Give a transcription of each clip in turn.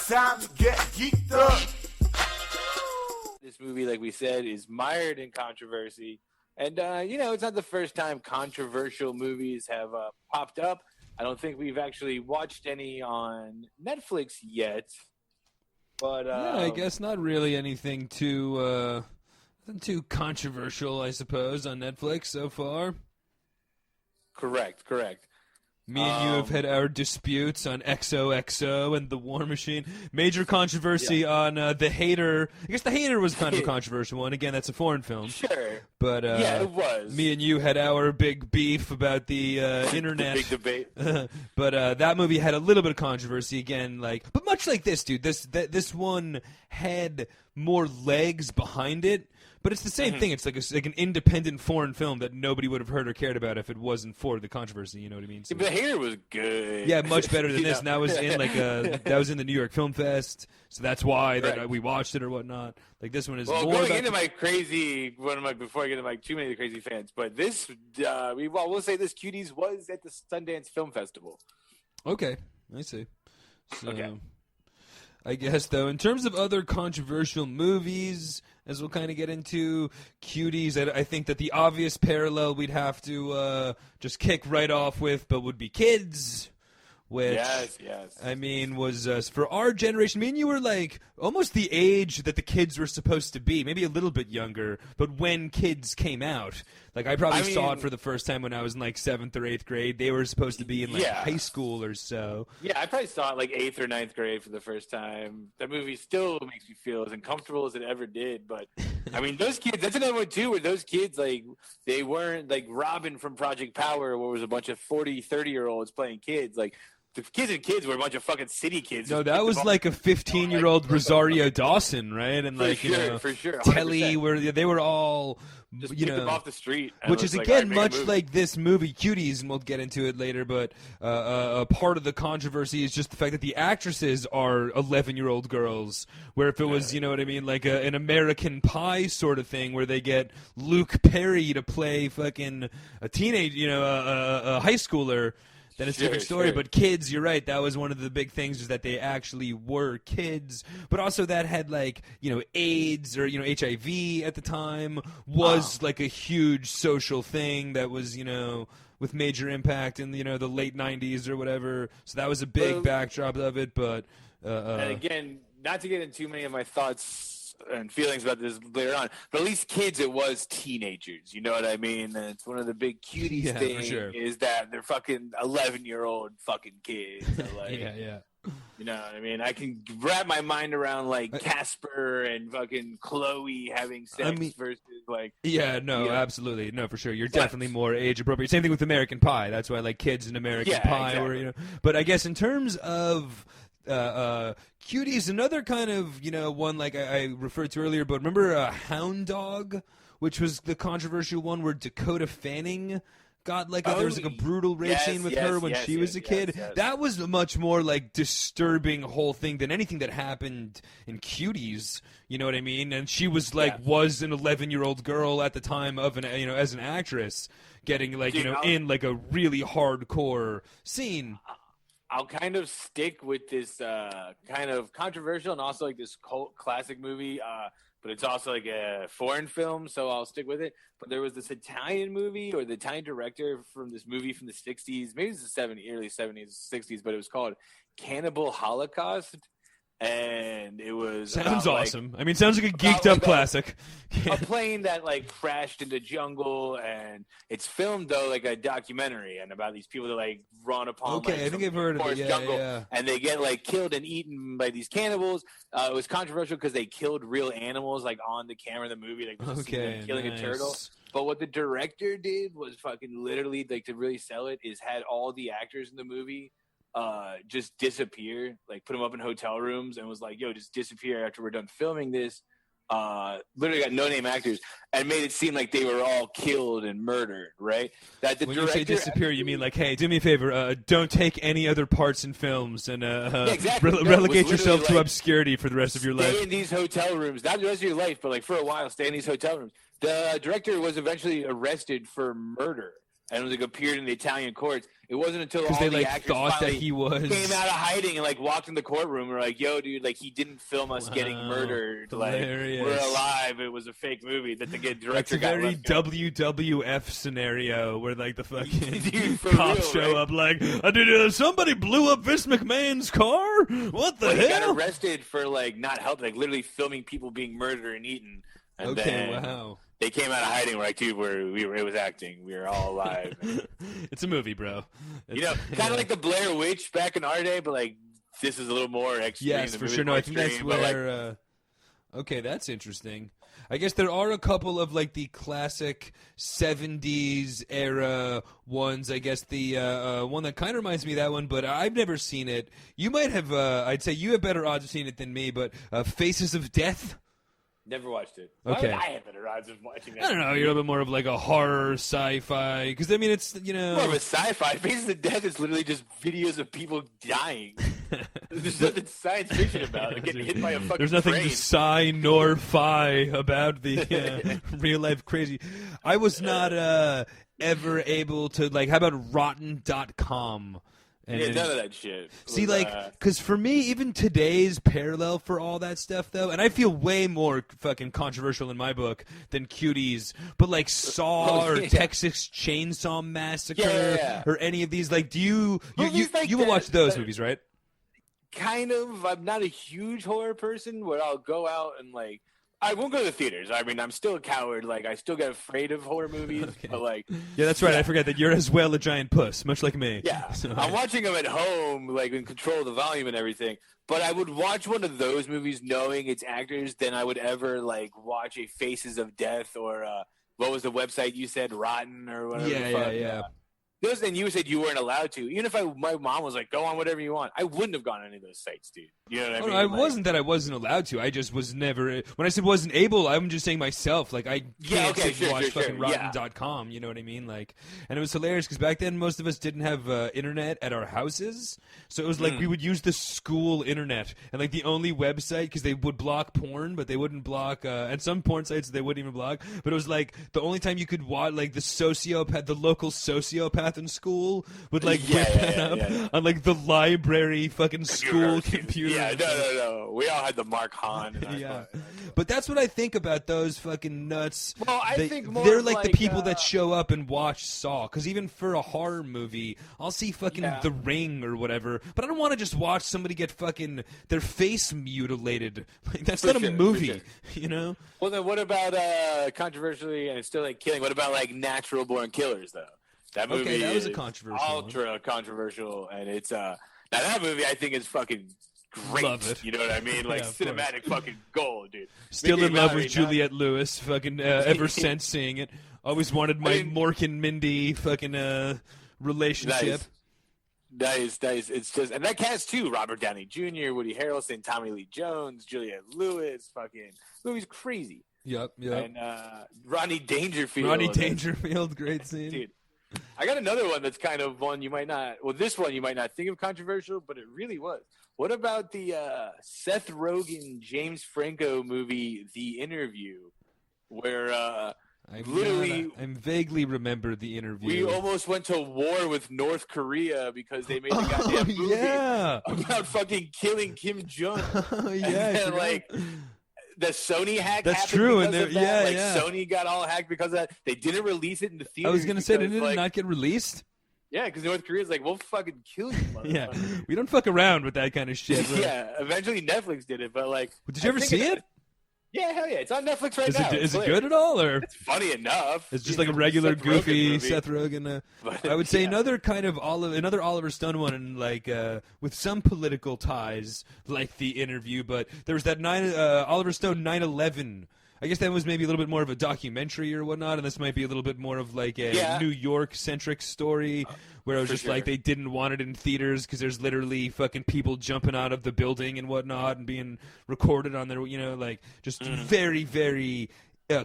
time to get geeked up. This movie, like we said, is mired in controversy. And, it's not the first time controversial movies have popped up. I don't think we've actually watched any on Netflix yet. But I guess not really anything too controversial, I suppose, on Netflix so far. Correct. Me and you have had our disputes on XOXO and The War Machine. Major controversy on The Hater. I guess The Hater was kind of a controversial one. Again, that's a foreign film. Sure. But it was. Me and you had our big beef about the internet. The big debate. But that movie had a little bit of controversy again. But much like this, dude, this one had more legs behind it. But it's the same thing. It's like an independent foreign film that nobody would have heard or cared about if it wasn't for the controversy. You know what I mean? So, The Hater was good. Yeah, much better than this. And that was in that was in the New York Film Fest, so that's why that we watched it or whatnot. Like this one is more going about into my crazy before I get into too many of the crazy fans. But this we'll say this Cuties was at the Sundance Film Festival. Okay, I see. So, okay. I guess, though, in terms of other controversial movies, as we'll kind of get into, Cuties, I think that the obvious parallel we'd have to just kick right off with, but would be Kids, which, yes. I mean, was, for our generation, me and you were, like, almost the age that the Kids were supposed to be, maybe a little bit younger, but when Kids came out. Like, I probably saw it for the first time when I was in, like, 7th or 8th grade. They were supposed to be in, like, high school or so. Yeah, I probably saw it, like, 8th or 9th grade for the first time. That movie still makes me feel as uncomfortable as it ever did. But, I mean, those kids, that's another one, too, where those kids, like, they weren't, like, Robin from Project Power, where it was a bunch of 40, 30-year-olds playing kids. Like, the kids were a bunch of fucking city kids. No, that was like a 15-year-old Rosario Dawson, right? And like, for sure, Telly, where they were all, just picked them off the street, which is again much like this movie Cuties, and we'll get into it later. But part of the controversy is just the fact that the actresses are 11-year-old girls. Where if it was, you know what I mean, like an American Pie sort of thing, where they get Luke Perry to play fucking a teenage, a high schooler. Then it's a different story, but Kids, you're right, that was one of the big things, is that they actually were kids, but also that had, like, AIDS or, HIV at the time was, like, a huge social thing that was, with major impact in, the late 90s or whatever, so that was a big backdrop of it, but... and again, not to get into too many of my thoughts and feelings about this later on, but at least Kids, it was teenagers, you know what I mean? And it's one of the big Cuties things is that they're fucking 11-year-old fucking kids. Like, yeah. You know what I mean? I can wrap my mind around, like, Casper and fucking Chloe having sex versus, like... Yeah, no, absolutely. No, for sure. You're definitely more age-appropriate. Same thing with American Pie. That's why, like, Kids and American Pie were, But I guess in terms of... Cuties, another kind of, one like I referred to earlier, but remember Hound Dog, which was the controversial one where Dakota Fanning got like there was like a brutal rape scene with her when she was a kid. That was a much more like disturbing whole thing than anything that happened in Cuties. You know what I mean? And she was like was an 11-year-old girl at the time of as an actress getting like in like a really hardcore scene. I'll kind of stick with this kind of controversial and also like this cult classic movie, but it's also like a foreign film, so I'll stick with it. But there was this Italian movie, or the Italian director from this movie from the 60s, maybe it's the early 70s, 60s, but it was called Cannibal Holocaust. And it was sounds awesome. I mean, sounds like a geeked up classic. A plane that like crashed into jungle, and it's filmed though like a documentary, and about these people that like run upon I think I've heard of it. Jungle, and they get like killed and eaten by these cannibals. It was controversial because they killed real animals like on the camera in the movie, like killing a turtle. But what the director did was fucking literally like to really sell it is had all the actors in the movie just disappear, like put them up in hotel rooms and was like, yo, just disappear after we're done filming this. Literally got no-name actors and made it seem like they were all killed and murdered, right? That the when director, you say disappear, you mean like, hey, do me a favor, don't take any other parts in films and relegate yourself to obscurity for the rest of your life. Stay in these hotel rooms, not the rest of your life, but like for a while, stay in these hotel rooms. The director was eventually arrested for murder. and like appeared in the Italian courts. It wasn't until all they the like actors thought that finally he was came out of hiding and like walked in the courtroom and were like, "Yo, dude, like he didn't film us getting murdered. Hilarious. Like we're alive. It was a fake movie." That the director That's a got very left out. WWF scenario where like the fucking Dude, for cops real, show right? up like, did somebody blew up Vince McMahon's car? What the He got hell? arrested for like not helping, like literally filming people being murdered and eaten. And Okay, then wow. they came out of hiding. We're like, dude, it was acting. We were all alive. It's a movie, bro. You know, kind of like the Blair Witch back in our day, but like this is a little more extreme. Yes, The for movie's sure. No, more I think that's extreme, but, where. Okay, that's interesting. I guess there are a couple of like the classic '70s era ones. I guess the one that kind of reminds me of that one, but I've never seen it. You might have. I'd say you have better odds of seeing it than me. But Faces of Death. never watched it. Okay. Why would I have better odds of watching that? I don't know. You're a little bit more of like a horror sci-fi because I mean it's More of a sci-fi. Faces of Death is literally just videos of people dying. There's nothing science fiction about it. Getting hit by a fucking There's nothing train. to sigh nor fi about the real life crazy. I was not ever able to like. How about Rotten.com? And Yeah, none of that shit. See, like, because for me, even today's parallel for all that stuff, though, and I feel way more fucking controversial in my book than Cuties, but like Saw or Texas Chainsaw Massacre or any of these, like, do you like you will that- watch those that- movies, right? Kind of. I'm not a huge horror person where I'll go out and like. I won't go to the theaters. I mean, I'm still a coward. Like, I still get afraid of horror movies. Okay. But like, Yeah, that's right. I forget that you're as well a giant puss, much like me. yeah, So, I'm watching them at home, like in control of the volume and everything. But I would watch one of those movies knowing it's actors than I would ever like watch a Faces of Death or what was the website you said, Rotten or whatever. the fuck. yeah. Those, and you said you weren't allowed to. Even if my mom was like, "Go on whatever you want," I wouldn't have gone on any of those sites, dude. You know what I mean? I Like, wasn't that I wasn't allowed to. I just was never. When I said wasn't able, I'm just saying myself. Like I can't sit and watch fucking Rotten.com. You know what I mean? Like, and it was hilarious because back then most of us didn't have internet at our houses, so it was like we would use the school internet and like the only website because they would block porn, but they wouldn't block. And some porn sites they wouldn't even block. But it was like the only time you could watch like the local sociopath in school would like whip that up on like the library fucking school computer. Yeah, no. We all had the Mark Hahn. Yeah, but that's what I think about those fucking nuts. Well, I think more they're of like the people that show up and watch Saw. Because even for a horror movie, I'll see fucking The Ring or whatever, but I don't want to just watch somebody get fucking their face mutilated. Like that's not a movie, you know. Well, then what about controversially and it's still like killing? What about like Natural Born Killers though? That movie Okay, that was a is controversial ultra controversial, and it's now that movie I think is fucking great. Love it. You know what I mean? Like Yeah, of cinematic fucking gold, dude. Still Mickey in love Lowry, with Juliette Lewis, fucking ever since seeing it. Always wanted my Mork and Mindy fucking relationship. Nice. It's just, and that cast too: Robert Downey Jr., Woody Harrelson, Tommy Lee Jones, Juliette Lewis. Fucking movie's crazy. Yep. And Rodney Dangerfield. Rodney Dangerfield, great scene. Dude, I got another one that's kind of one you might not. Well, this one you might not think of controversial, but it really was. What about the Seth Rogen, James Franco movie, The Interview, where I vaguely remember The Interview. we almost went to war with North Korea because they made a goddamn movie about fucking killing Kim Jong. Yeah, like the Sony hack. That's happened true, because and of that. yeah. Sony got all hacked because of that. They didn't release it in the theaters. I was gonna say, because, did it not get released? Yeah, because North Korea's like, we'll fucking kill you, motherfucker. Yeah, we don't fuck around with that kind of shit. Right? Yeah, eventually Netflix did it, but like, Did you ever see it? Yeah, hell yeah, it's on Netflix right now. Is it good at all, or it's funny enough? it's just like a regular Seth goofy Rogen Seth Rogen? I would say another kind of another Oliver Stone one, and like with some political ties, like The Interview. But there was that Oliver Stone 9/11. I guess that was maybe a little bit more of a documentary or whatnot, and this might be a little bit more of like a New York-centric story where it was just like they didn't want it in theaters because there's literally fucking people jumping out of the building and whatnot and being recorded on their, like just very, very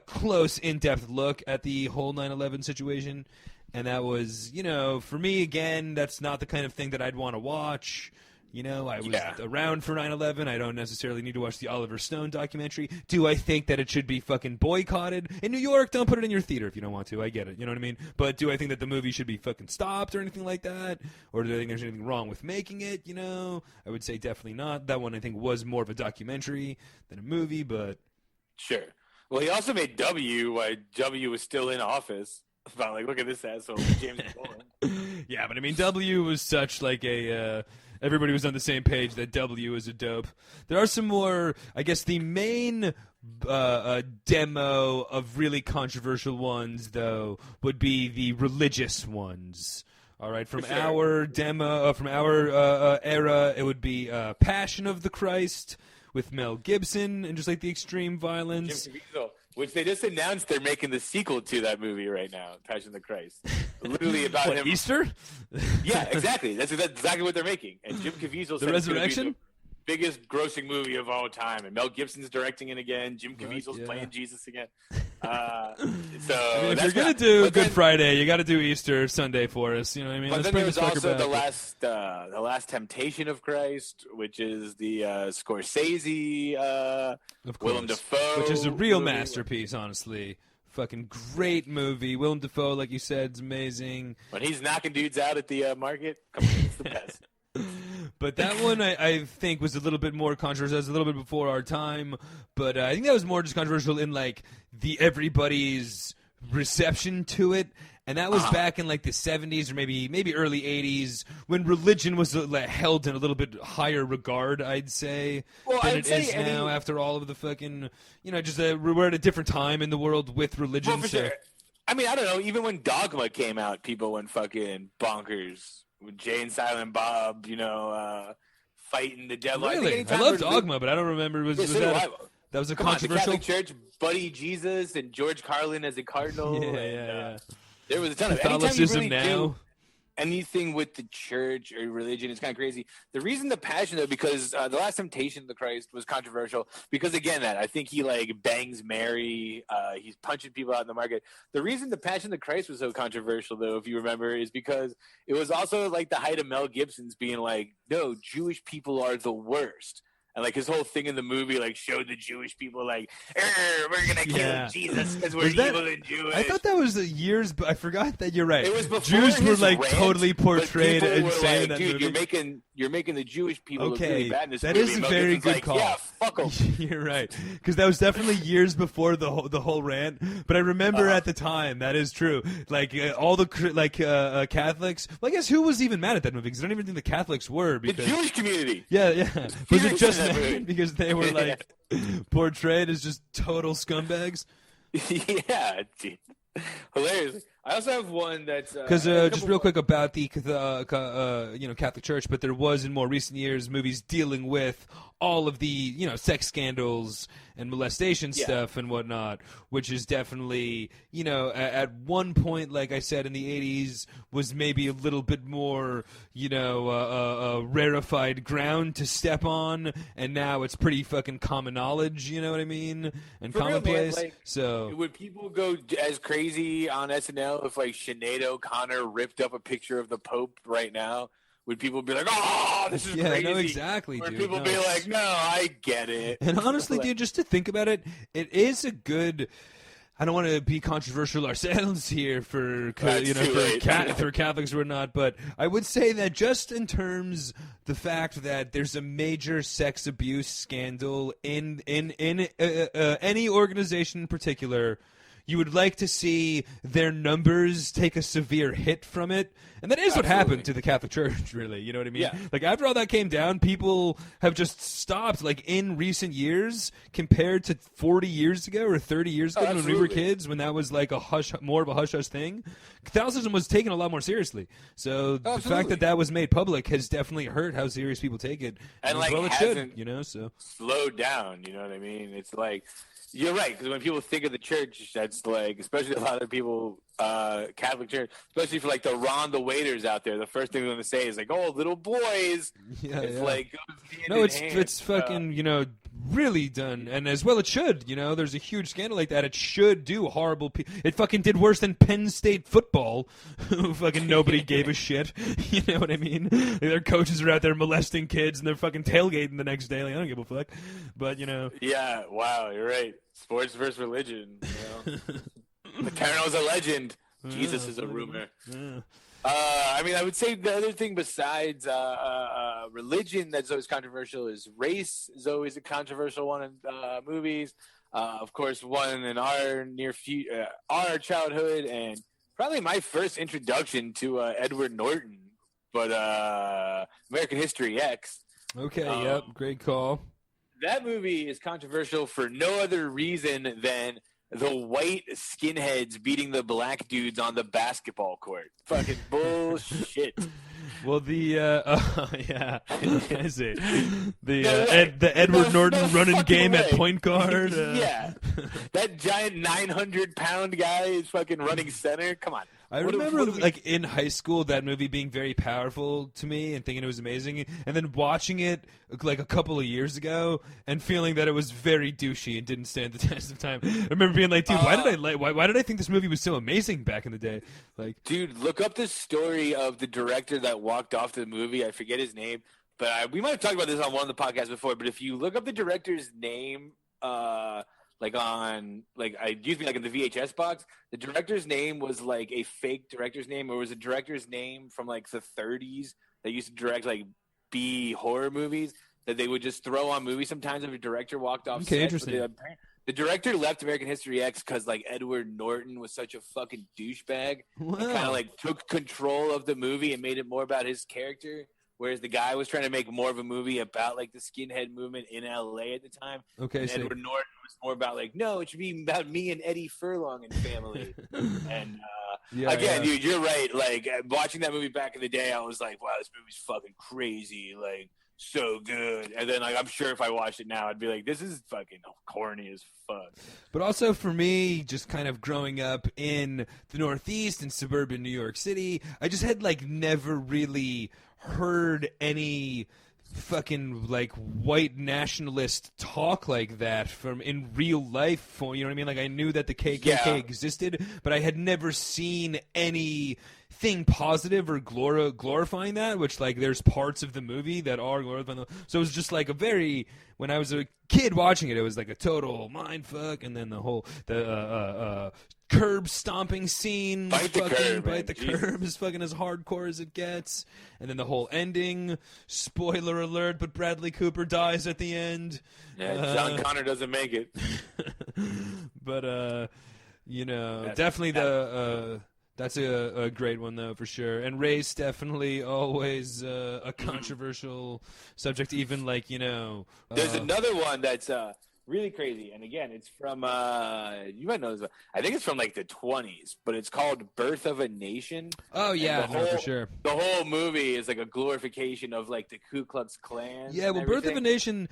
close, in-depth look at the whole 9/11 situation. And that was, for me, again, that's not the kind of thing that I'd want to watch. You know, I was around for 9/11. I don't necessarily need to watch the Oliver Stone documentary. Do I think that it should be fucking boycotted? In New York, don't put it in your theater if you don't want to. I get it. You know what I mean? But do I think that the movie should be fucking stopped or anything like that? Or do I think there's anything wrong with making it? You know, I would say definitely not. That one, I think, was more of a documentary than a movie, but... Sure. Well, he also made W while W was still in office. About like, look at this asshole, James Bond. Yeah, but I mean, W was such like a... everybody was on the same page that W is a dope. There are some more, I guess the main demo of really controversial ones, though, would be the religious ones. All right, from our demo, from our era, it would be Passion of the Christ with Mel Gibson and just like the extreme violence. Jim Caviezel, which they just announced they're making the sequel to that movie right now, Passion of the Christ. Literally about him. Easter? Yeah, exactly. That's exactly what they're making. And Jim Caviezel said The Resurrection? It's the biggest grossing movie of all time. And Mel Gibson's directing it again. Jim Caviezel's playing Jesus again. So I mean, if you're going to do Good Friday, you got to do Easter Sunday for us. You know what I mean? But then there was also the last Temptation of Christ, which is the Scorsese, Willem Dafoe. Which is a real masterpiece, honestly. Fucking great movie. Willem Dafoe, like you said, is amazing. When he's knocking dudes out at the market, come on, it's the best. But that one, I think, was a little bit more controversial. It was a little bit before our time. But I think that was more just controversial in, like, the everybody's reception to it. And that was back in, like, the 70s or maybe early 80s when religion was held in a little bit higher regard, I'd say, than it is now after all of the fucking, you know, just we're at a different time in the world with religion. Well, for sure. I mean, I don't know. Even when Dogma came out, people went fucking bonkers. With Jay and Silent Bob, you know, fighting the devil. Really? I love Dogma, but I don't remember. Was that was a controversial? The Catholic Church, Buddy Jesus, and George Carlin as a cardinal. Yeah. There was a ton of Catholicism now. Anything with the church or religion, it's kind of crazy. The reason the Passion, though, because the last Temptation of the Christ was controversial because, again, I think he, like, bangs Mary. He's punching people out in the market. The reason the Passion of the Christ was so controversial, though, if you remember, is because it was also, like, the height of Mel Gibson's being like, no, Jewish people are the worst. And, like, his whole thing in the movie, like, showed the Jewish people, like, we're going to kill Jesus because we're evil and Jewish. I thought that was years, but I forgot that you're right. It was before Jews were, like, rant, totally portrayed and saying like, that dude, movie. You're making the Jewish people look really bad in this that movie. Is a very good like, call. Yeah, fuck them. You're right. Because that was definitely years before the whole rant. But I remember at the time, that is true. Like, all the Catholics. Well, I guess who was even mad at that movie? Because I don't even think the Catholics were. Because, the Jewish community. Yeah. Was it just mad because they were, like, portrayed as just total scumbags? Yeah, dude. Hilarious. I also have one that's because just real quick about the Catholic Church, but there was in more recent years movies dealing with all of the sex scandals and molestation stuff and whatnot, which is definitely at one point, like I said, in the 80s was maybe a little bit more rarefied ground to step on, and now it's pretty fucking common knowledge. You know what I mean? And for commonplace. Real, man, so would people go as crazy on SNL if like Sinead O'Connor ripped up a picture of the Pope right now? Would people be like, "Oh, this is crazy"? No, exactly, or dude. People be like, "No, I get it." And honestly, dude, just to think about it, it is a good. I don't want to be controversial ourselves here for Catholics or not, but I would say that just in terms the fact that there's a major sex abuse scandal in any organization in particular, you would like to see their numbers take a severe hit from it. And that is what happened to the Catholic Church, really. You know what I mean? Yeah. Like, after all that came down, people have just stopped, like, in recent years compared to 40 years ago or 30 years ago when we were kids, when that was, like, more of a hush-hush thing. Catholicism was taken a lot more seriously. So the fact that that was made public has definitely hurt how serious people take it. And, like, well, it should, so. slowed down, you know what I mean? It's like... You're right, because when people think of the church, that's like, especially a lot of people, Catholic Church, especially for like the waiters out there, the first thing they're going to say is like, "Oh, little boys." Yeah, it's like, it's fucking, really done, and as well it should. There's a huge scandal like that. It should do horrible. It fucking did worse than Penn State football. Fucking nobody gave a shit. You know what I mean? Their coaches are out there molesting kids, and they're fucking tailgating the next day. Like, I don't give a fuck. But Yeah. Wow. You're right. Sports versus religion. Paterno's a legend. Jesus is a rumor. I would say the other thing besides religion that's always controversial is race is always a controversial one in movies. Of course, one in our our childhood, and probably my first introduction to Edward Norton, but American History X. Okay, yep, great call. That movie is controversial for no other reason than the white skinheads beating the black dudes on the basketball court. Fucking bullshit. Well, yeah, I see. The Edward Norton running game at point guard. Yeah, that giant 900-pound guy is fucking running center. Come on. I remember, like, in high school, that movie being very powerful to me and thinking it was amazing, and then watching it, like, a couple of years ago and feeling that it was very douchey and didn't stand the test of time. I remember being like, dude, why did I think this movie was so amazing back in the day? Like, dude, look up the story of the director that walked off the movie. I forget his name, but we might have talked about this on one of the podcasts before, but if you look up the director's name, in the VHS box, the director's name was like a fake director's name, or was a director's name from like the 30s that used to direct like B horror movies that they would just throw on movies sometimes if a director walked off set. Interesting. The director left American History X because like Edward Norton was such a fucking douchebag. Wow. And kind of like took control of the movie and made it more about his character. Whereas the guy was trying to make more of a movie about like the skinhead movement in LA at the time. Okay, and Edward Norton was more about like, no, it should be about me and Eddie Furlong and family. And dude, you're right. Like watching that movie back in the day, I was like, wow, this movie's fucking crazy. Like so good. And then like I'm sure if I watched it now, I'd be like, this is fucking corny as fuck. But also for me, just kind of growing up in the Northeast in suburban New York City, I just had like never really heard any fucking like white nationalist talk like that from in real life. You know what I mean? Like I knew that the KKK existed, but I had never seen anything positive or glorifying that, which like there's parts of the movie that are glorifying. So it was just like when I was a kid watching it, it was like a total mind fuck. And then the whole curb stomping scene, bite the curb is fucking as hardcore as it gets. And then the whole ending, spoiler alert, but Bradley Cooper dies at the end. Yeah, John Connor doesn't make it. But definitely that's a great one though for sure. And race definitely always a controversial subject. Even like there's another one that's really crazy, and again, it's from you might know this. I think it's from like the 20s, but it's called "Birth of a Nation." Oh yeah, for sure. The whole movie is like a glorification of like the Ku Klux Klan. Yeah, well, "Birth of a Nation"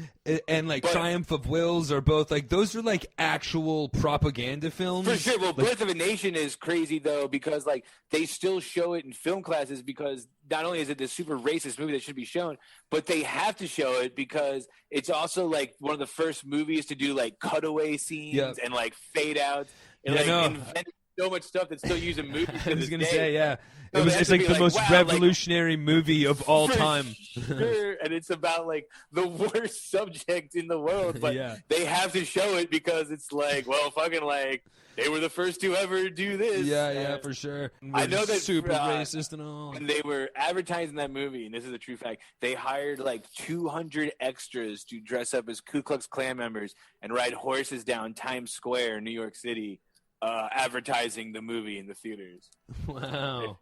and like "Triumph of Wills" are both like those are like actual propaganda films. For sure. Well, "Birth of a Nation" is crazy though because like they still show it in film classes because not only is it this super racist movie that should be shown, but they have to show it because it's also like one of the first movies to do like cutaway scenes and like fade outs and invented so much stuff that's still used in movies. I was gonna say, it's like the most revolutionary movie of all time. Sure, and it's about like the worst subject in the world, but they have to show it because it's like, well, fucking like they were the first to ever do this. Yeah, for sure. I know that super racist and all. When they were advertising that movie, and this is a true fact, they hired like 200 extras to dress up as Ku Klux Klan members and ride horses down Times Square, New York City, advertising the movie in the theaters. Wow.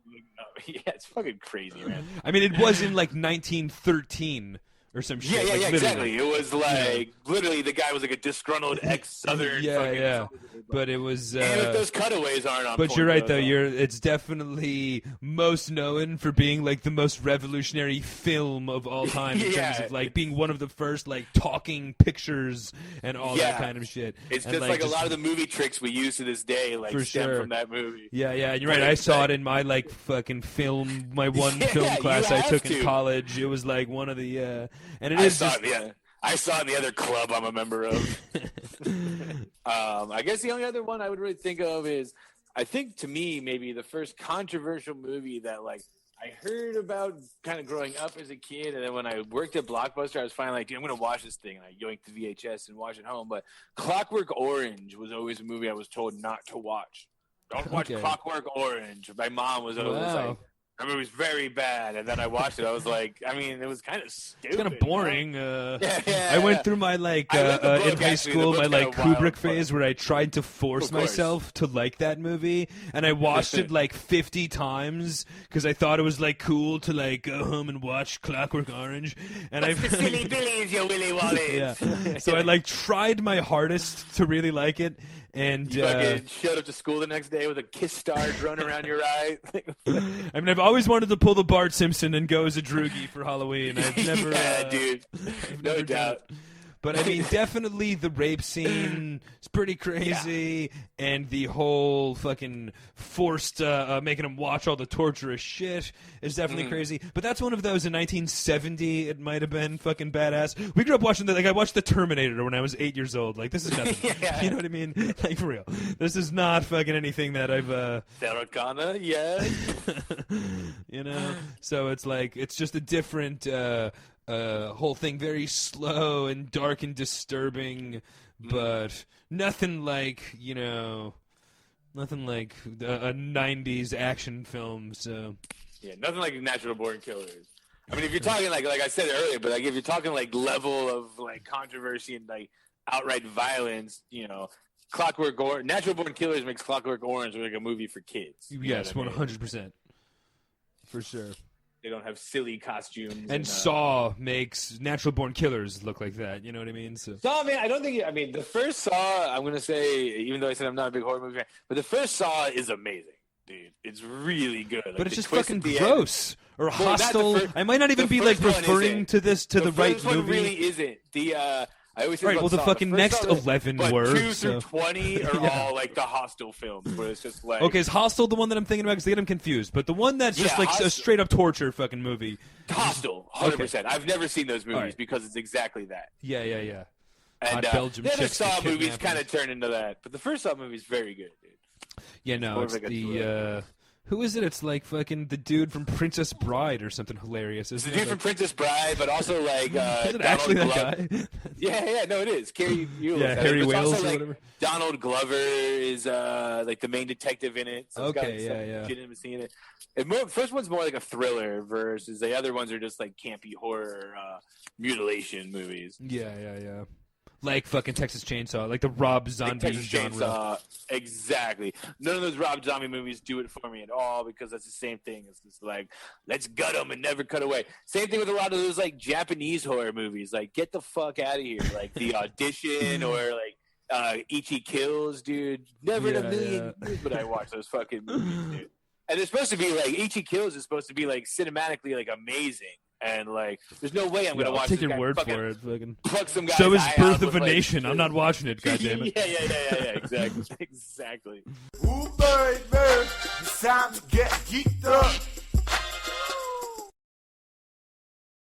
Yeah, it's fucking crazy, man. I mean, it was in like 1913. Or some shit. Yeah, exactly. It was like literally the guy was like a disgruntled ex-Southern. But it was. And if those cutaways aren't on. But you're right though. It's definitely most known for being like the most revolutionary film of all time in terms of like being one of the first like talking pictures and all that kind of shit. It's just like a lot of the movie tricks we use to this day, like stem from that movie. Yeah, you're right. I saw it in my like fucking film, my one film class I took in college. It was like one of the. And it is just, I saw it in the other club I'm a member of. I guess the only other one I would really think of is, I think to me, maybe the first controversial movie that like I heard about kind of growing up as a kid, and then when I worked at Blockbuster, I was finally like, dude, I'm going to watch this thing. And I yoinked the VHS and watched it home. But Clockwork Orange was always a movie I was told not to watch. Don't watch Clockwork Orange. My mom was always like, that movie's very bad. And then I watched it. I was like, I mean, it was kind of stupid. It's kind of boring. Yeah. I went through my, like, in high school, my, like, Kubrick phase where I tried to force myself to like that movie. And I watched it, like, 50 times because I thought it was, like, cool to, like, go home and watch Clockwork Orange. And the silly billies, you Willy Wallace. Yeah. So I, like, tried my hardest to really like it. And you fucking showed up to school the next day with a kiss star drawn around your eye. I mean, I've always wanted to pull the Bart Simpson and go as a droogie for Halloween. I've never, dude, no doubt. But I mean, definitely the rape scene is pretty crazy, and the whole fucking forced making him watch all the torturous shit is definitely crazy. But that's one of those in 1970. It might have been fucking badass. We grew up watching like I watched The Terminator when I was 8 years old. Like this is nothing. You know what I mean? Like for real. This is not fucking anything that I've. Sarah Connor, yes. You know, so it's like it's just a different. Whole thing very slow and dark and disturbing, but nothing like a 90s action film. So yeah, nothing like Natural Born Killers. I mean, if you're talking like I said earlier, but like if you're talking like level of like controversy and like outright violence, you know, Clockwork Orange, Natural Born Killers makes Clockwork Orange like a movie for kids. Yes, 100%, for sure. They don't have silly costumes. And Saw makes Natural Born Killers look like that. You know what I mean? So. Saw, man, I don't think. I mean, the first Saw, I'm gonna say, even though I said I'm not a big horror movie fan, but the first Saw is amazing, dude. It's really good. Like, but it's just fucking gross or hostile. I might not even be like referring to this to the right movie. The first one really isn't. I always right. Well, the fucking next 11 were 2 through 20 are all like the Hostel films, where it's just like okay, is Hostel the one that I'm thinking about? Because they get them confused. But the one that's just like a straight up torture fucking movie. Hostel, 100%. I've never seen those movies because it's exactly that. Yeah. And Belgium the other Saw movies kind of turn into that, but the first Saw movie is very good, dude. Yeah, no, it's the who is it? It's like fucking the dude from Princess Bride or something hilarious. It's the dude from Princess Bride, but also like is it actually that guy? yeah, no, it is. Carrie Hewlett. Yeah, Harry Wales also, or like, whatever. Donald Glover is like the main detective in it. So okay, yeah. Shit in seeing it. First one's more like a thriller versus the other ones are just like campy horror mutilation movies. Yeah. Like fucking Texas Chainsaw, like the Rob Zombie Texas genre. Chainsaw, exactly. None of those Rob Zombie movies do it for me at all because that's the same thing. It's just like, let's gut them and never cut away. Same thing with a lot of those like Japanese horror movies. Like, get the fuck out of here. Like The Audition or like Ichi Kills, dude. Never in a million years would I watch those fucking movies, dude. And it's supposed to be like Ichi Kills is supposed to be like cinematically like amazing. And like, there's no way I'm gonna watch. Take your word for it. Fucking pluck some guy. So is Birth of a Nation. I'm not watching it. Goddammit. Yeah. Exactly. Ooh, baby, it's time to get geeked up.